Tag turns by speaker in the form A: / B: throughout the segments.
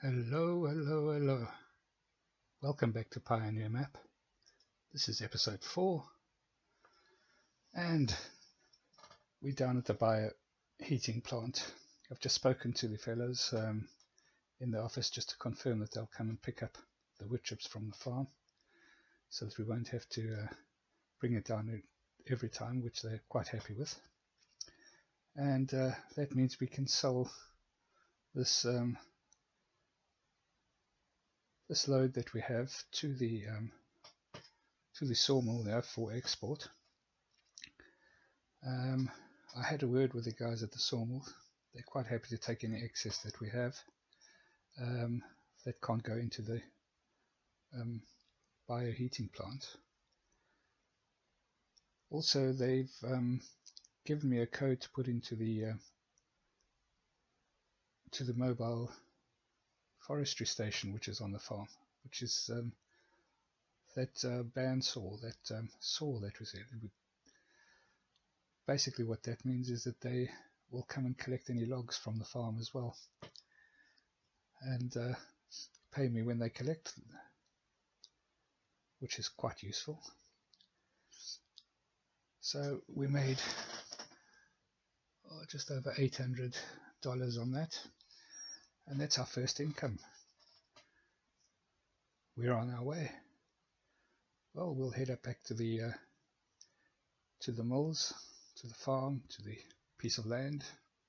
A: Hello, hello, hello. Welcome back to Pioneer Map. This is episode 4, and we're down at the bioheating plant. I've just spoken to the fellows in the office just to confirm that they'll come and pick up the woodchips from the farm, so that we won't have to bring it down every time, which they're quite happy with. And that means we can sell this this load that we have to the sawmill now for export. I had a word with the guys at the sawmill. They're quite happy to take any excess that we have that can't go into the bioheating plant. Also, they've given me a code to put into the mobile forestry station, which is on the farm, which is that bandsaw, that saw that was in. Basically what that means is that they will come and collect any logs from the farm as well, and pay me when they collect, which is quite useful. So we made just over $800 on that, and that's our first income. We're on our way. Well, we'll head up back to the mills, to the farm, to the piece of land,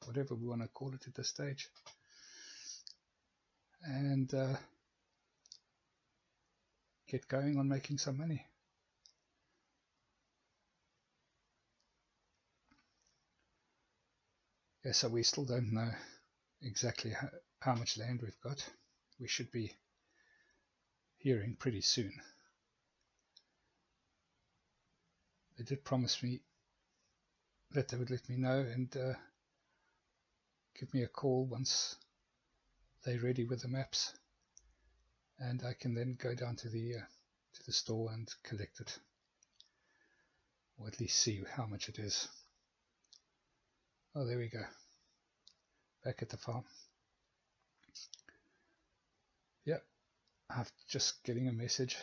A: whatever we want to call it at this stage, and get going on making some money. Yeah, so we still don't know exactly how much land we've got. We should be hearing pretty soon. They did promise me that they would let me know and give me a call once they're ready with the maps, and I can then go down to the store and collect it, or at least see how much it is. Oh, there we go. Back at the farm. Yep, I'm just getting a message.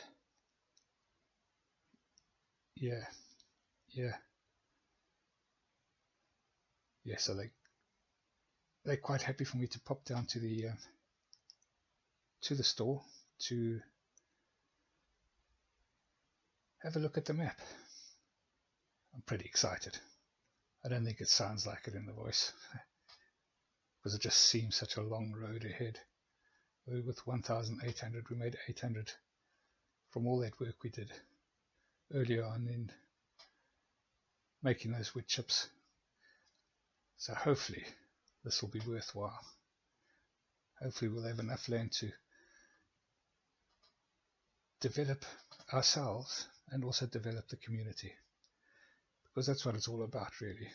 A: Yeah. So they're quite happy for me to pop down to the store to have a look at the map. I'm pretty excited. I don't think it sounds like it in the voice, because it just seems such a long road ahead. With 1,800, we made 800 from all that work we did earlier on in making those wood chips. So hopefully this will be worthwhile. Hopefully we'll have enough land to develop ourselves and also develop the community, because that's what it's all about, really.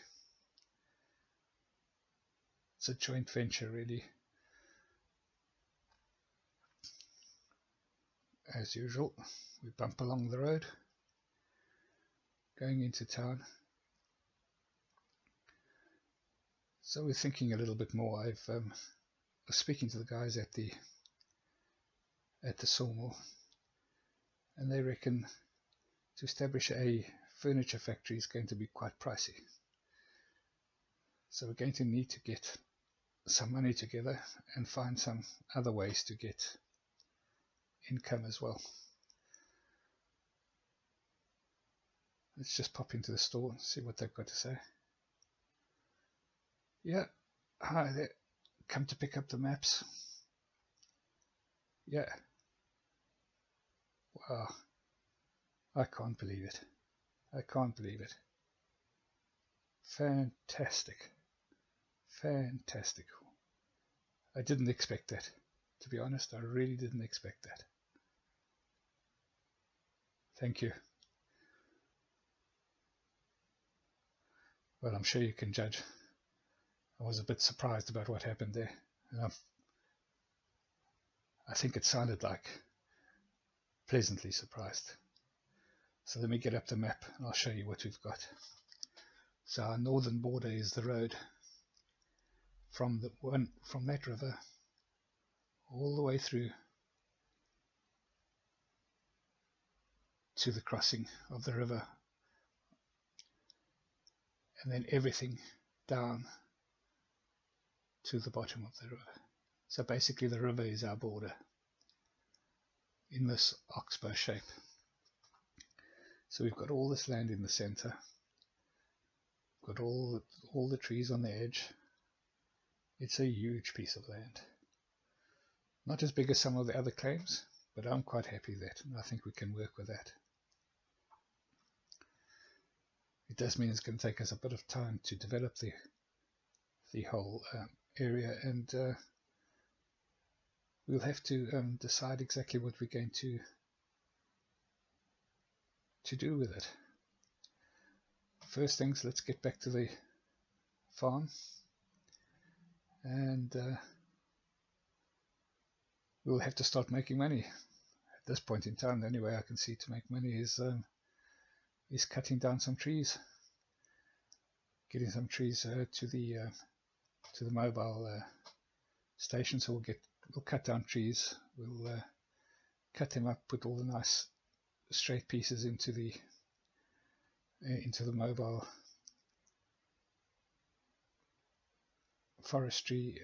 A: It's a joint venture, really. As usual, we bump along the road going into town. So we're thinking a little bit more. I was speaking to the guys at the sawmill, and they reckon to establish a furniture factory is going to be quite pricey. So we're going to need to get some money together and find some other ways to get income as well. Let's just pop into the store and see what they've got to say. Yeah, hi there. Come to pick up the maps. Yeah. Wow. I can't believe it. I can't believe it. Fantastic. Fantastic. I didn't expect that. To be honest, I really didn't expect that. Thank you. Well, I'm sure you can judge. I was a bit surprised about what happened there. And I think it sounded like pleasantly surprised. So let me get up the map and I'll show you what we've got. So our northern border is the road from that river all the way through to the crossing of the river, and then everything down to the bottom of the river. So basically the river is our border in this oxbow shape. So we've got all this land in the center, got all the trees on the edge. It's a huge piece of land. Not as big as some of the other claims, but I'm quite happy with that, and I think we can work with that. It does mean it's going to take us a bit of time to develop the whole area, and we'll have to decide exactly what we're going to do with it. First things, let's get back to the farm, and we'll have to start making money. At this point in time, the only way I can see to make money is cutting down some trees, getting some trees to the mobile station. So we'll cut down trees, we'll cut them up, put all the nice straight pieces into the mobile forestry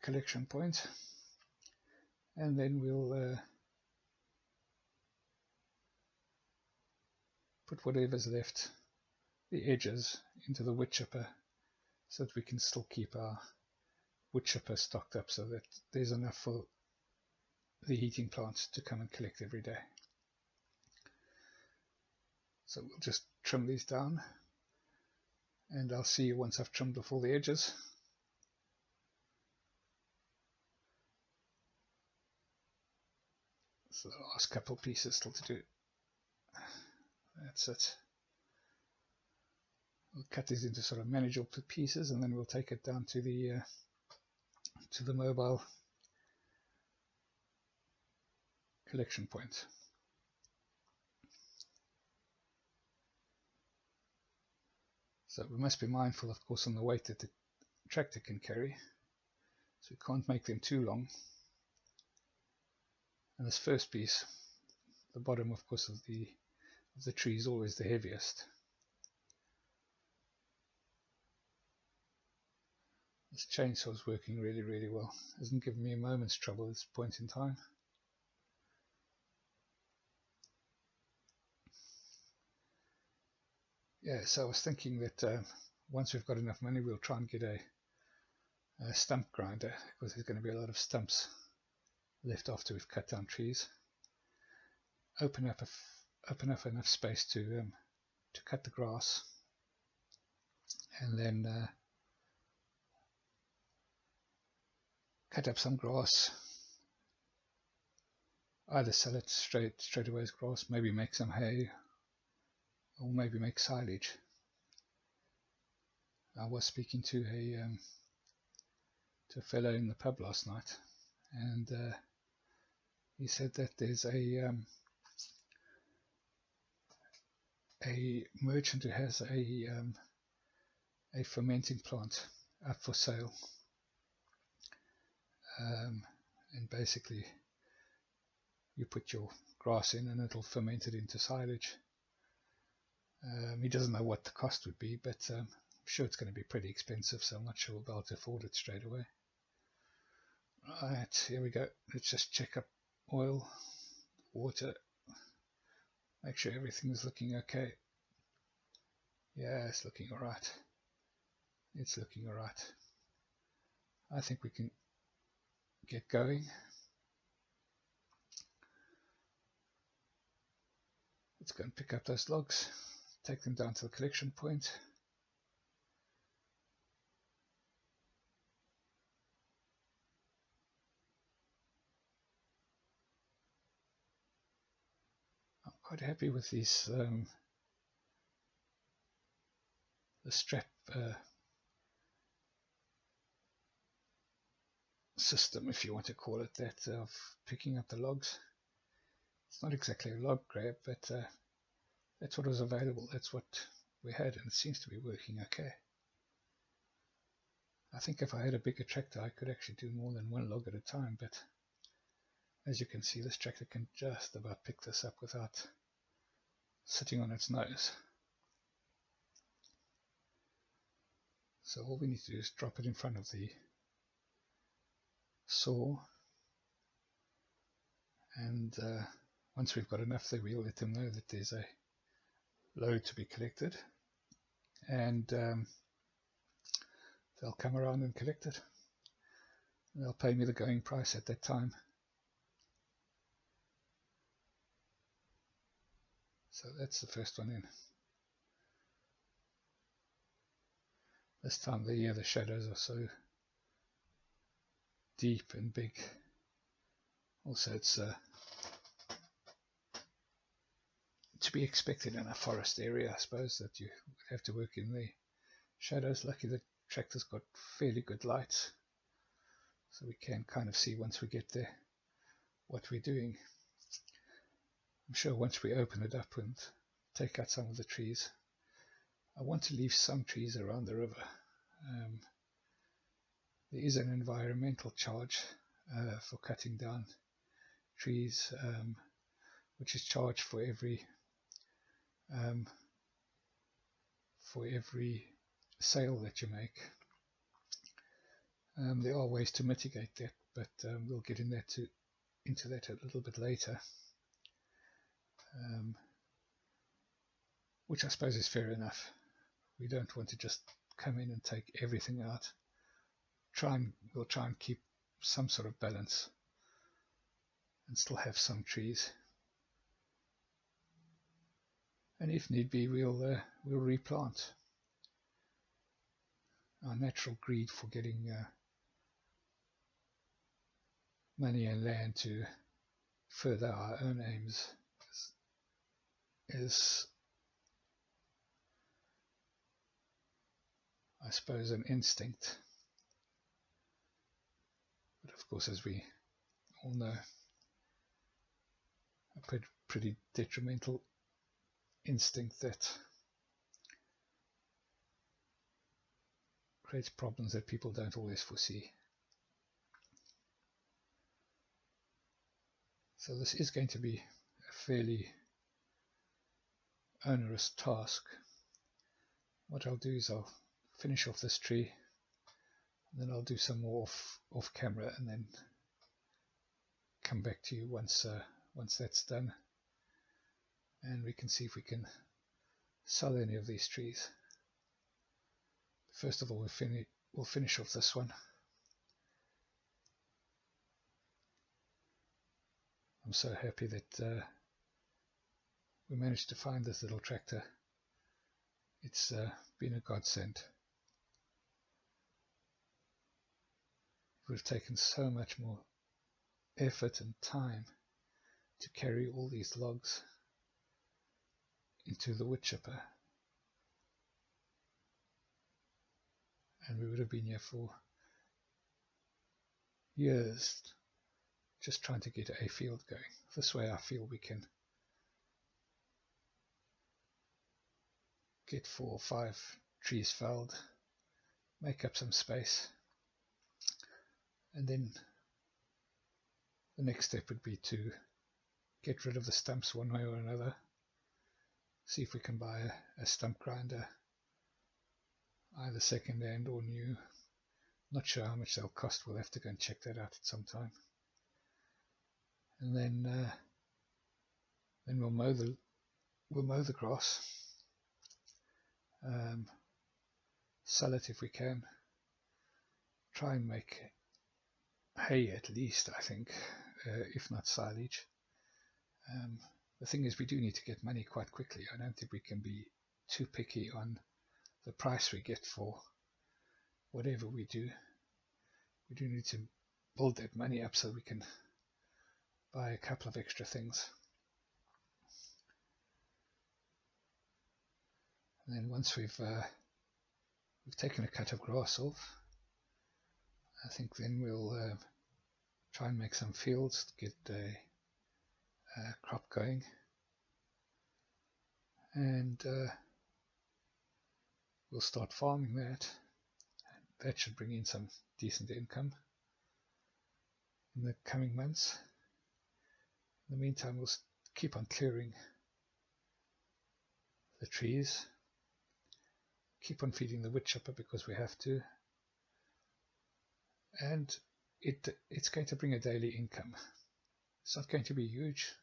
A: collection point, and then we'll put whatever's left, the edges, into the wood chipper, so that we can still keep our wood chipper stocked up, so that there's enough for the heating plant to come and collect every day. So we'll just trim these down, and I'll see you once I've trimmed off all the edges. So the last couple pieces still to do. That's it. We'll cut these into sort of manageable pieces, and then we'll take it down to the mobile collection point. So we must be mindful, of course, on the weight that the tractor can carry, so we can't make them too long. And this first piece, the bottom, of course, of the tree is always the heaviest. This chainsaw is working really, really well. It hasn't given me a moment's trouble at this point in time. Yeah, so I was thinking that once we've got enough money, we'll try and get a stump grinder, because there's going to be a lot of stumps left after we've cut down trees. Open up enough space to cut the grass, and then cut up some grass. Either sell it straight away as grass, maybe make some hay, or maybe make silage. I was speaking to a fellow in the pub last night, and he said that there's a merchant who has a fermenting plant up for sale, and basically you put your grass in and it'll ferment it into silage. He doesn't know what the cost would be, but I'm sure it's going to be pretty expensive, so I'm not sure we'll be able to afford it straight away. Right, here we go. Let's just check up oil, water, make sure everything's looking okay. Yeah, it's looking alright. It's looking alright. I think we can get going. Let's go and pick up those logs, take them down to the collection point. I'm quite happy with these the strap system, if you want to call it that, of picking up the logs. It's not exactly a log grab, but that's what was available, that's what we had, and it seems to be working okay. I think if I had a bigger tractor I could actually do more than one log at a time, but as you can see this tractor can just about pick this up without sitting on its nose. So all we need to do is drop it in front of the saw, and once we've got enough there we'll let them know that there's a load to be collected, and they'll come around and collect it. They'll pay me the going price at that time. So that's the first one in. This time of the year the shadows are so deep and big. Also it's to be expected in a forest area, I suppose, that you would have to work in the shadows. Lucky the tractor's got fairly good lights, so we can kind of see once we get there what we're doing. I'm sure once we open it up and take out some of the trees, I want to leave some trees around the river. There is an environmental charge for cutting down trees, which is charged for every sale that you make. There are ways to mitigate that, but we'll get into that a little bit later, which I suppose is fair enough. We don't want to just come in and take everything out. We'll try and keep some sort of balance and still have some trees. And if need be, we'll replant. Our natural greed for getting money and land to further our own aims is, I suppose, an instinct. But of course, as we all know, a pretty detrimental instinct that creates problems that people don't always foresee. So this is going to be a fairly onerous task. What I'll do is I'll finish off this tree, and then I'll do some more off camera, and then come back to you once that's done, and we can see if we can sell any of these trees. First of all, we'll finish off this one. I'm so happy that we managed to find this little tractor. It's been a godsend. It would have taken so much more effort and time to carry all these logs into the wood chipper, and we would have been here for years just trying to get a field going. This way I feel we can get 4 or 5 trees felled, make up some space, and then the next step would be to get rid of the stumps one way or another, see if we can buy a stump grinder, either second hand or new. Not sure how much they'll cost, we'll have to go and check that out at some time. And then we'll mow the grass, sell it if we can, try and make hay at least, I think, if not silage. The thing is, we do need to get money quite quickly. I don't think we can be too picky on the price we get for whatever we do. We do need to build that money up so we can buy a couple of extra things. And then once we've taken a cut of grass off, I think then we'll try and make some fields to get a crop going, and we'll start farming that. that should bring in some decent income in the coming months. In the meantime, we'll keep on clearing the trees, keep on feeding the wood chipper because we have to, and it's going to bring a daily income. It's not going to be huge.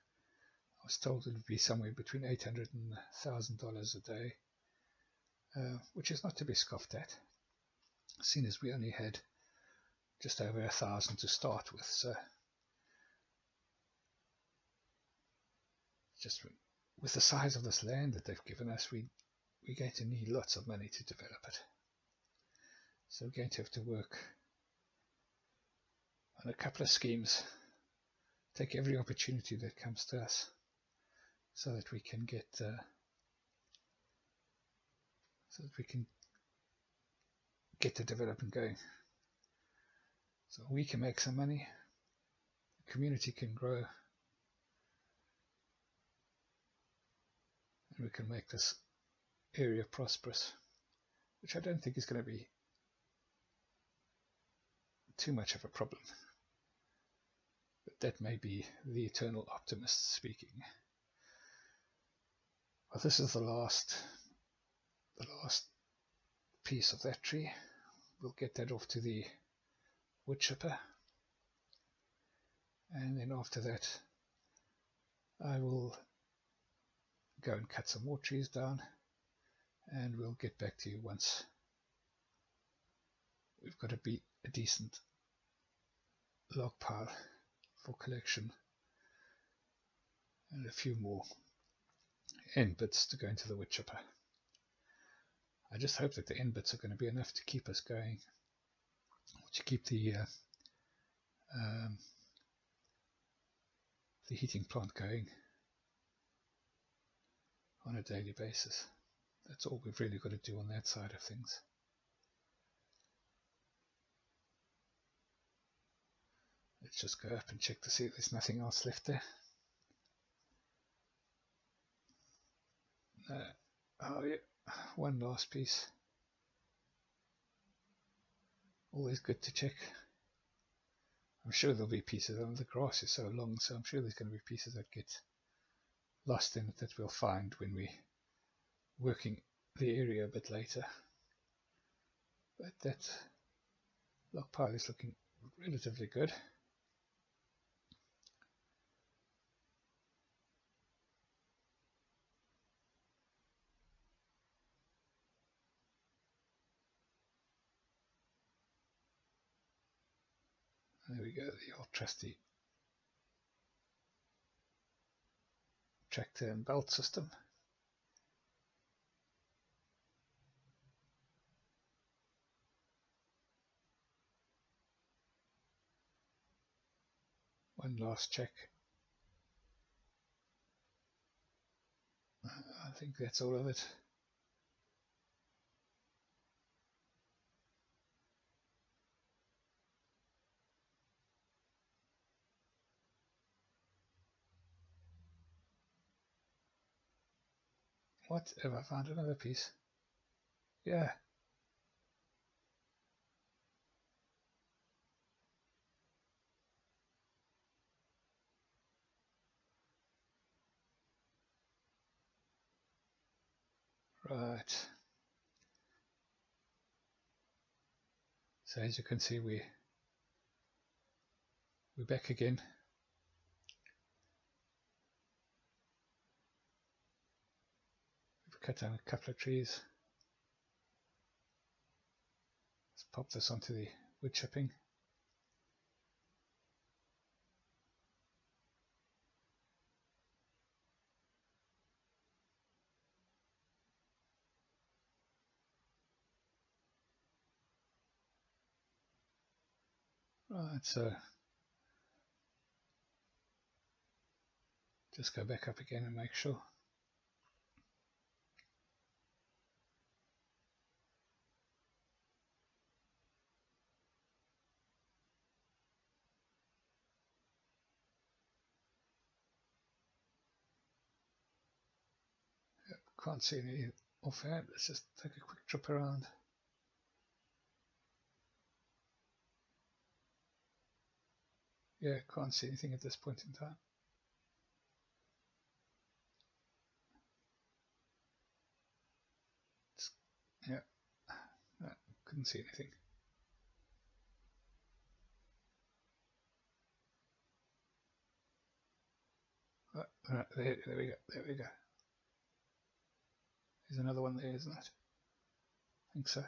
A: I was told it would be somewhere between $800 and $1,000 a day, which is not to be scoffed at, seeing as we only had just over 1,000 to start with. So just with the size of this land that they've given us, we're going to need lots of money to develop it. So we're going to have to work on a couple of schemes, take every opportunity that comes to us, so that we can get the development going. So we can make some money, the community can grow, and we can make this area prosperous, which I don't think is going to be too much of a problem. But that may be the eternal optimist speaking. Well, this is the last piece of that tree. We'll get that off to the wood chipper, and then after that I will go and cut some more trees down, and we'll get back to you once we've got a decent log pile for collection and a few more end bits to go into the wood chipper. I just hope that the end bits are going to be enough to keep us going, to keep the heating plant going on a daily basis. That's all we've really got to do on that side of things. Let's just go up and check to see if there's nothing else left there. No. Oh yeah, one last piece. Always good to check. I'm sure there'll be pieces. The grass is so long, so I'm sure there's going to be pieces that get lost in it that we'll find when we're working the area a bit later. But that log pile is looking relatively good. There we go, the old trusty tractor and belt system. One last check. I think that's all of it. What? Have I found another piece? Yeah. Right. So as you can see, we're back again. We've cut down a couple of trees. Let's pop this onto the wood chipping. Right, so just go back up again and make sure. Yep, can't see any offhand. Let's just take a quick trip around. Yeah, can't see anything at this point in time. Yeah, no, couldn't see anything. Right, there we go. There we go. There's another one there, isn't it? I think so.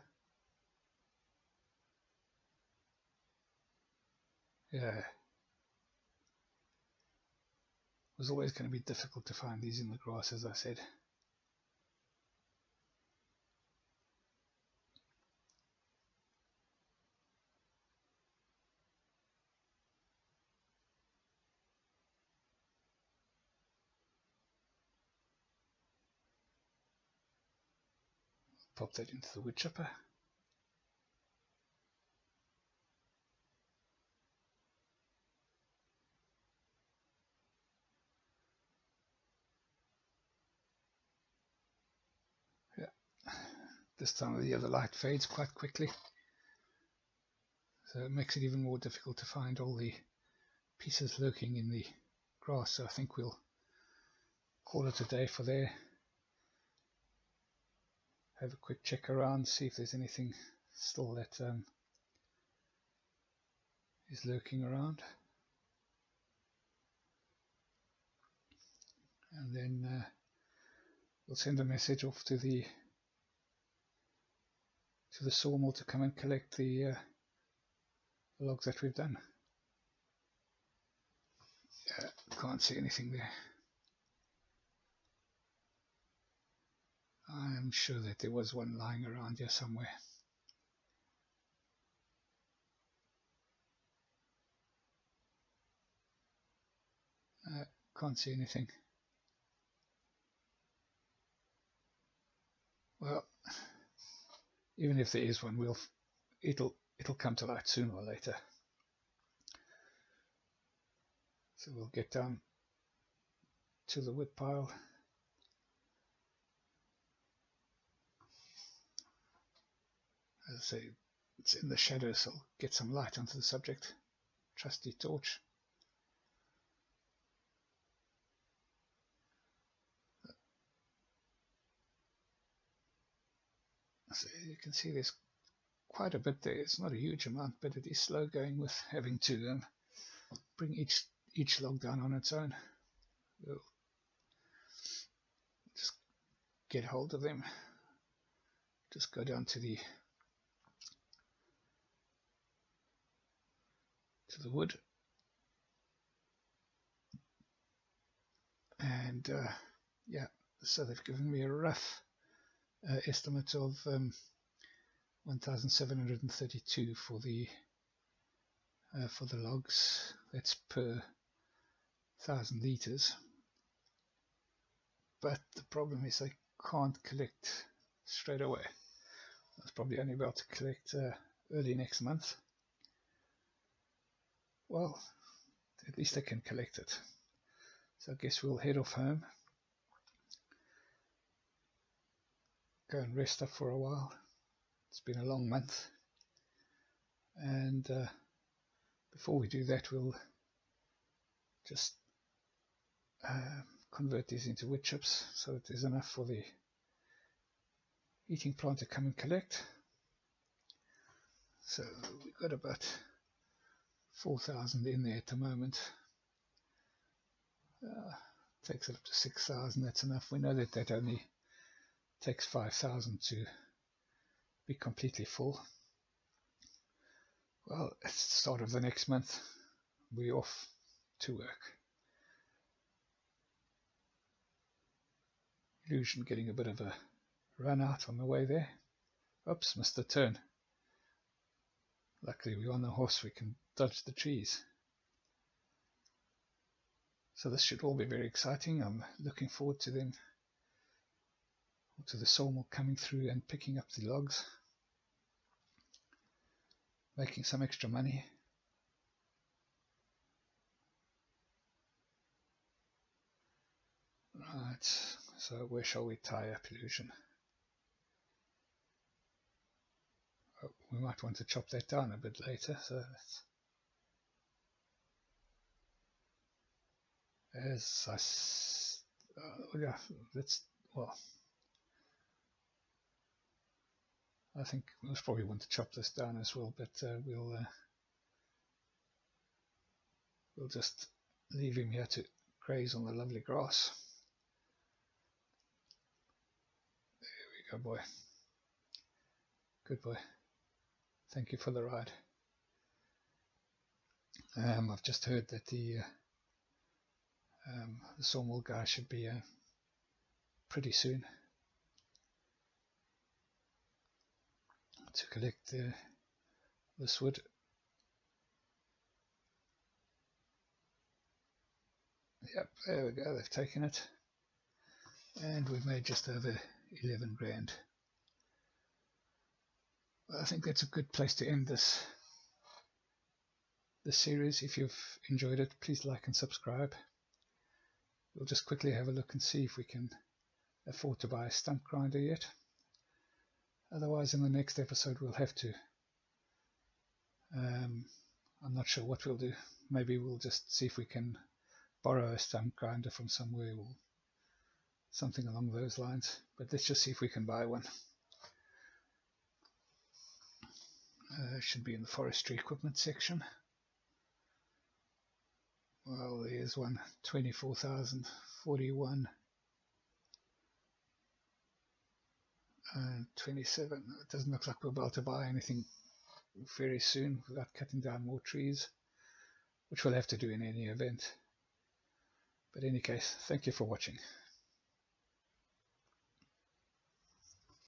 A: Yeah. It was always going to be difficult to find these in the grass, as I said. Pop that into the wood chipper. Yeah. This time of the year the light fades quite quickly, so it makes it even more difficult to find all the pieces lurking in the grass. So I think we'll call it a day for there. Have a quick check around, see if there's anything still that is lurking around, and then we'll send a message off to the sawmill to come and collect the logs that we've done. Can't see anything there. I'm sure that there was one lying around here somewhere. Can't see anything. Well, even if there is one, it'll come to light sooner or later. So we'll get down to the wood pile. As I say, it's in the shadow, so I'll get some light onto the subject. Trusty torch. So you can see there's quite a bit there. It's not a huge amount, but it is slow going with having to bring each log down on its own. We'll just get hold of them. Just go down to the wood, and yeah, so they've given me a rough estimate of 1,732 for the logs. That's per 1,000 liters. But the problem is I can't collect straight away. I was probably only about to collect early next month. Well, at least I can collect it. So I guess we'll head off home, go and rest up for a while. It's been a long month, and before we do that, we'll just convert these into wood chips so that there's enough for the heating plant to come and collect. So we've got about 4,000 in there at the moment. Takes it up to 6,000. That's enough. We know that that only takes 5,000 to be completely full. Well, at the start of the next month, we're off to work. Illusion getting a bit of a run out on the way there. Oops, missed the turn. Luckily we're on the horse, we can dodge the trees. So this should all be very exciting. I'm looking forward to them, to the sawmill coming through and picking up the logs, making some extra money. Right, so where shall we tie up, Illusion? Oh, we might want to chop that down a bit later, so let's as yeah, well, I think we'll probably want to chop this down as well, but we'll just leave him here to graze on the lovely grass. There we go, boy. Good boy. Thank you for the ride. I've just heard that the sawmill guy should be pretty soon to collect this wood. Yep, there we go, they've taken it. And we've made just over 11 grand. I think that's a good place to end this series. If you've enjoyed it, please like and subscribe. We'll just quickly have a look and see if we can afford to buy a stump grinder yet. Otherwise, in the next episode we'll have to, I'm not sure what we'll do. Maybe we'll just see if we can borrow a stump grinder from somewhere or something along those lines. But let's just see if we can buy one. Should be in the forestry equipment section. Well, there's one, 24,041 and 27. It doesn't look like we'll be able to buy anything very soon without cutting down more trees, which we'll have to do in any event. But in any case, thank you for watching.